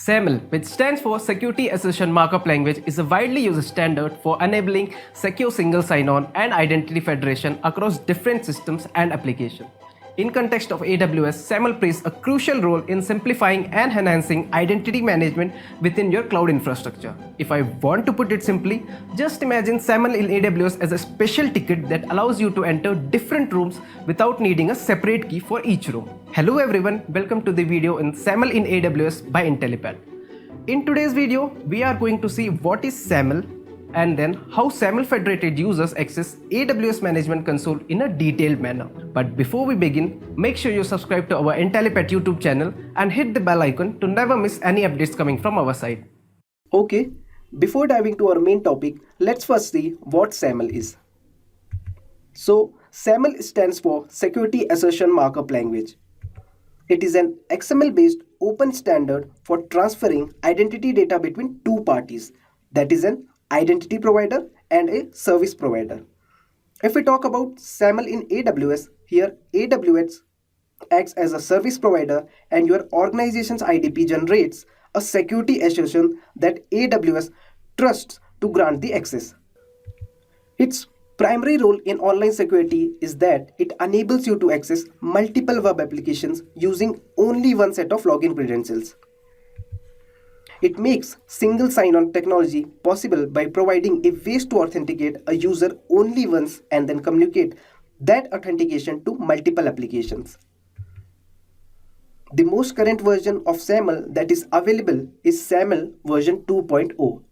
SAML, which stands for Security Assertion Markup Language, is a widely used standard for enabling secure single sign-on and identity federation across different systems and applications. In context of AWS, SAML plays a crucial role in simplifying and enhancing identity management within your cloud infrastructure. If I want to put it simply, just imagine SAML in AWS as a special ticket that allows you to enter different rooms without needing a separate key for each room. Hello everyone, welcome to the video in SAML in AWS by Intellipaat. In today's video, we are going to see what is SAML and then how SAML federated users access AWS Management Console in a detailed manner. But before we begin, make sure you subscribe to our Intellipaat YouTube channel and hit the bell icon to never miss any updates coming from our side. Okay, before diving to our main topic, let's first see what SAML is. So, SAML stands for Security Assertion Markup Language. It is an XML-based open standard for transferring identity data between two parties, that is an identity provider and a service provider. If we talk about SAML in AWS, here AWS acts as a service provider and your organization's IDP generates a security assertion that AWS trusts to grant the access. Its primary role in online security is that it enables you to access multiple web applications using only one set of login credentials. It makes single sign-on technology possible by providing a way to authenticate a user only once and then communicate that authentication to multiple applications. The most current version of SAML that is available is SAML version 2.0.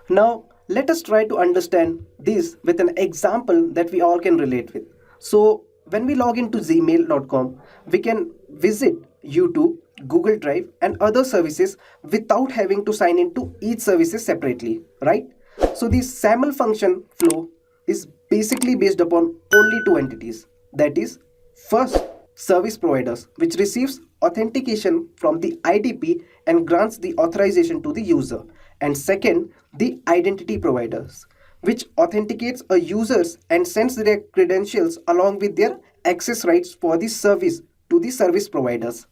Now, let us try to understand this with an example that we all can relate with. So, when we log into gmail.com, we can visit YouTube, Google Drive and other services without having to sign into each services separately, right? So this SAML function flow is basically based upon only two entities. That is, first, service providers, which receives authentication from the IDP and grants the authorization to the user. And second, the identity providers, which authenticates a users and sends their credentials along with their access rights for the service to the service providers.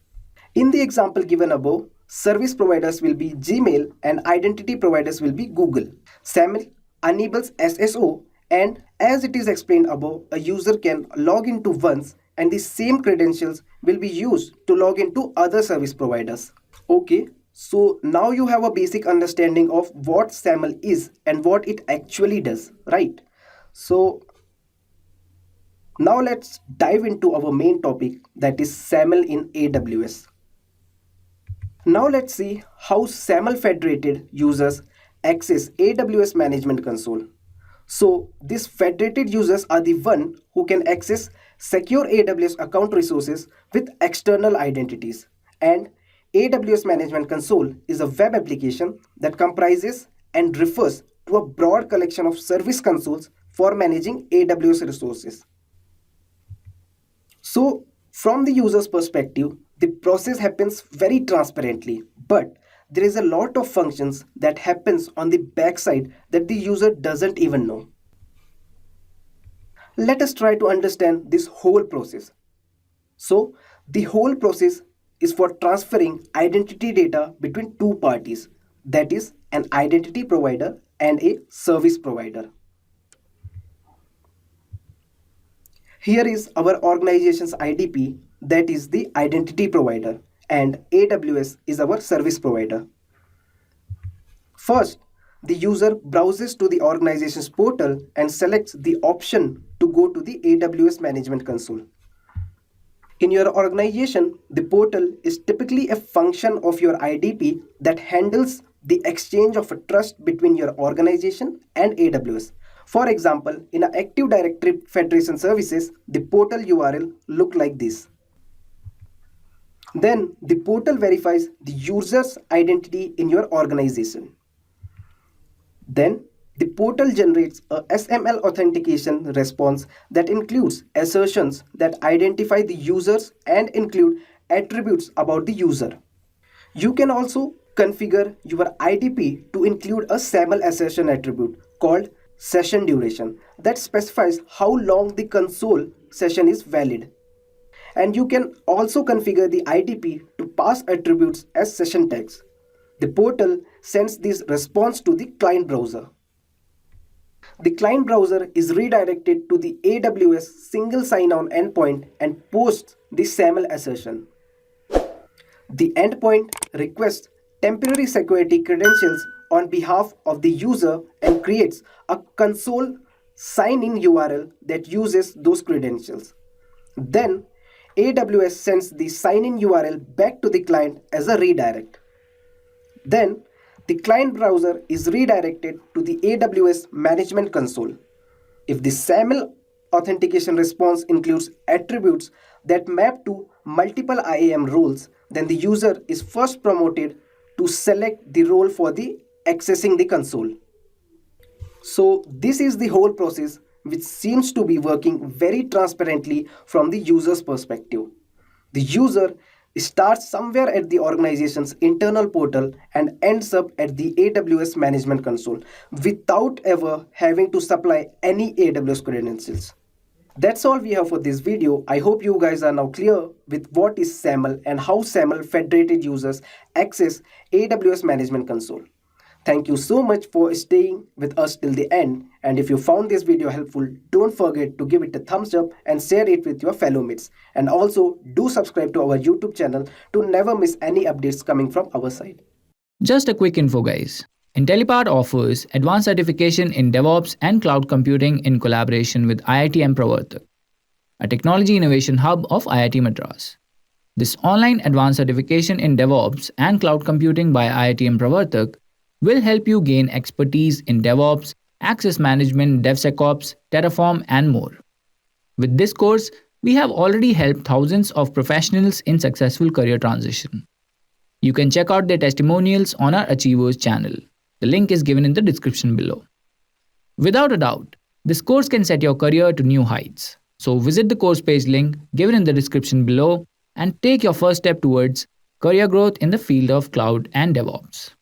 In the example given above, service providers will be Gmail and identity providers will be Google. SAML enables SSO, and as it is explained above, a user can log into once and the same credentials will be used to log into other service providers. Okay, so now you have a basic understanding of what SAML is and what it actually does, right? So now let's dive into our main topic, that is SAML in AWS. Now let's see how SAML federated users access AWS Management Console. So these federated users are the one who can access secure AWS account resources with external identities. And AWS Management Console is a web application that comprises and refers to a broad collection of service consoles for managing AWS resources. So from the user's perspective, the process happens very transparently, but there is a lot of functions that happens on the backside that the user doesn't even know. Let us try to understand this whole process. So, the whole process is for transferring identity data between two parties, that is an identity provider and a service provider. Here is our organization's IDP, that is the identity provider, and AWS is our service provider. First, the user browses to the organization's portal and selects the option to go to the AWS Management Console. In your organization, the portal is typically a function of your IDP that handles the exchange of a trust between your organization and AWS. For example, in an Active Directory Federation services, the portal URL look like this. Then the portal verifies the user's identity in your organization. Then the portal generates a SAML authentication response that includes assertions that identify the users and include attributes about the user. You can also configure your IDP to include a SAML assertion attribute called session duration that specifies how long the console session is valid. And you can also configure the IDP to pass attributes as session tags. The portal sends this response to the client browser. The client browser is redirected to the AWS single sign-on endpoint and posts the SAML assertion. The endpoint requests temporary security credentials on behalf of the user and creates a console sign-in URL that uses those credentials. Then, AWS sends the sign-in URL back to the client as a redirect. Then, the client browser is redirected to the AWS Management Console. If the SAML authentication response includes attributes that map to multiple IAM roles, then the user is first promoted to select the role for the accessing the console. So this is the whole process, which seems to be working very transparently from the user's perspective. The user starts somewhere at the organization's internal portal and ends up at the AWS Management Console without ever having to supply any AWS credentials. That's all we have for this video. I hope you guys are now clear with what is SAML and how SAML federated users access AWS Management Console. Thank you so much for staying with us till the end, and if you found this video helpful, don't forget to give it a thumbs up and share it with your fellow mates. And also do subscribe to our YouTube channel to never miss any updates coming from our side. Just a quick info guys. Intellipaat offers advanced certification in DevOps and cloud computing in collaboration with IIT Pravartak, a technology innovation hub of IIT Madras. This online advanced certification in DevOps and cloud computing by IIT Pravartak will help you gain expertise in DevOps, access management, DevSecOps, Terraform, and more. With this course, we have already helped thousands of professionals in successful career transition. You can check out their testimonials on our Achievers channel. The link is given in the description below. Without a doubt, this course can set your career to new heights. So visit the course page link given in the description below and take your first step towards career growth in the field of cloud and DevOps.